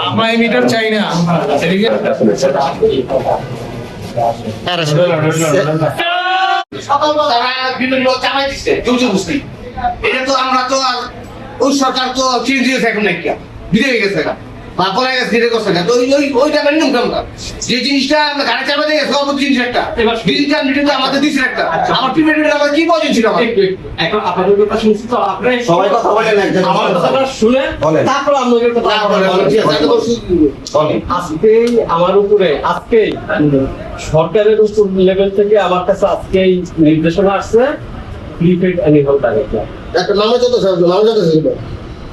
আমরা এই মিটার চাই না এদিকে বিভিন্ন লোক চাপাই দিচ্ছে বুঝতে এটা তো আমরা তো আর ওই সরকার তো চেঞ্জ হয়েছে এখন নাকি বিদে গেছে না বা পরে গেছে এটা করছে না তো ওই টাকা নিলাম কেমন যে জিনিসটা আমরা গাড়ি চাপা দিয়ে গেছে অবধি জিনিস একটা ডিজিটাল মিটার তো আমাদের দিচ্ছে একটা আমার পেমেন্ট আমার কি প্রয়োজন ছিল আমার এখন আপনাদের কথা শুনছি তো আপনি সবাই কথা বলেন একজন আমার কথাটা শুনে বলেন। তারপর আপনাদের কথা বলেন। আজকেই আমার উপরে আজকেই সরকারের উপর লেভেল থেকে আমার কাছে আজকেই নির্দেশনা আসছে প্রিপেড অ্যানিমাল টার্গেট একটা নামে যত নামে যত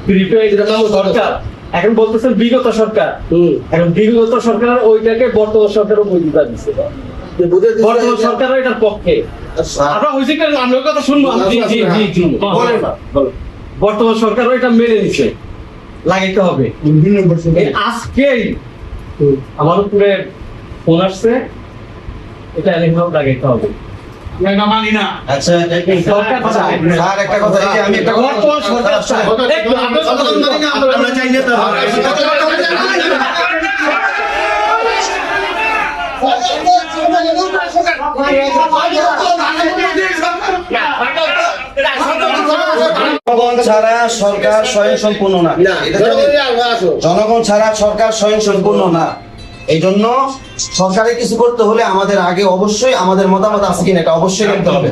প্রিপেড সরকার এখন বলতেছেন বিগত সরকার এখন বিগত সরকার ওইটাকে বর্তমান সরকারও বৈধতা দিচ্ছে বর্তমান সরকার এটার পক্ষে আমরা হয়েছে কি আমরা কথা শুনবো বর্তমান সরকারও এটা মেনে নিচ্ছে লাগাইতে হবে আজকেই আমার উপরে ফোন আসছে এটা অ্যানিমাল লাগাইতে হবে মানি না আচ্ছা সরকার চায় স্যার একটা কথা এই যে আমি একটা কথা বর্তমান সরকার চায় আমরা চাই না জনগণ ছাড়া সরকার স্বয়ংসম্পূর্ণ না জনগণ ছাড়া সরকার স্বয়ংসম্পূর্ণ না এই জন্য সরকারের কিছু করতে হলে আমাদের আগে অবশ্যই আমাদের মতামত আছে কিনা এটা অবশ্যই করতে হবে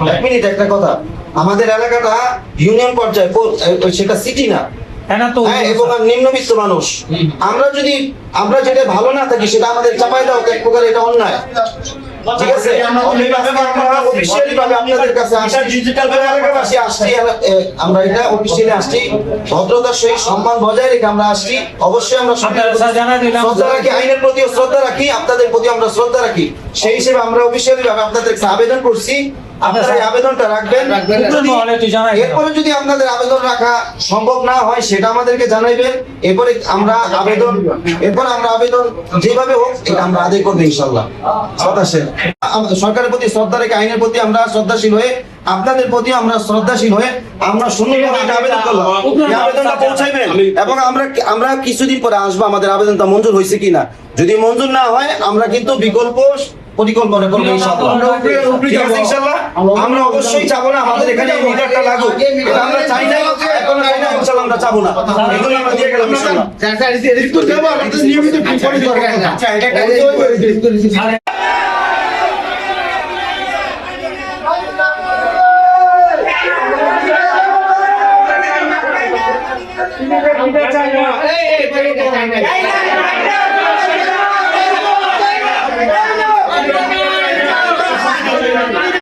এক মিনিট একটা কথা আমাদের এলাকাটা ইউনিয়ন পর্যায়ে সেটা সিটি না হ্যাঁ, এবং নিম্নবিত্ত মানুষ আমরা যেটা ভালো না থাকি সেটা আমাদের চাপাই দাও এক প্রকার এটা অন্যায় ঠিক আছে আমরা অফিশিয়ালি ভাবে আপনাদের কাছে ডিজিটাল এলাকাবাসী আসছি আমরা এটা অফিশিয়ালি আসছি ভদ্রতার সহিত সম্মান বজায় রেখে আমরা আসছি অবশ্যই আমরা শ্রদ্ধা রাখি আইনের প্রতিও শ্রদ্ধা রাখি আপনাদের প্রতি আমরা শ্রদ্ধা রাখি সেই হিসেবে আমরা অফিশিয়ালি ভাবে আপনাদের কাছে আবেদন করছি আপনারা এই আবেদনটা রাখবেন এরপরে যদি আপনাদের আবেদন রাখা সম্ভব না হয় সেটা আমাদেরকে জানাইবেন এরপর আমরা আবেদন যেভাবে হোক এটা আমরা আদায় করবো ইনশাল্লাহ সরকারের প্রতি শ্রদ্ধা রেখে আইনের প্রতি আমরা শ্রদ্ধাশীল হয়ে আপনাদের প্রতি আমরা শ্রদ্ধাশীল হয়ে আমরা সুন্দরভাবে একটা আবেদন করলাম এই আবেদনটা পৌঁছাইবেন এবং আমরা কিছুদিন পরে আসবো আমাদের আবেদনটা মঞ্জুর হয়েছে কিনা যদি মঞ্জুর না হয় আমরা কিন্তু বিকল্প পরিকল্পনা করবো ইনশাআল্লাহ আমরা অবশ্যই চাবো না আমাদের এখানে এই মিটারটা লাগুক এটা আমরা চাই না এখনো চাই না ইনশাআল্লাহ আমরা চাবো না এগুলো আমরা দিয়ে গেলাম ইনশাআল্লাহ নিয়মিত আচ্ছা এটা চাই না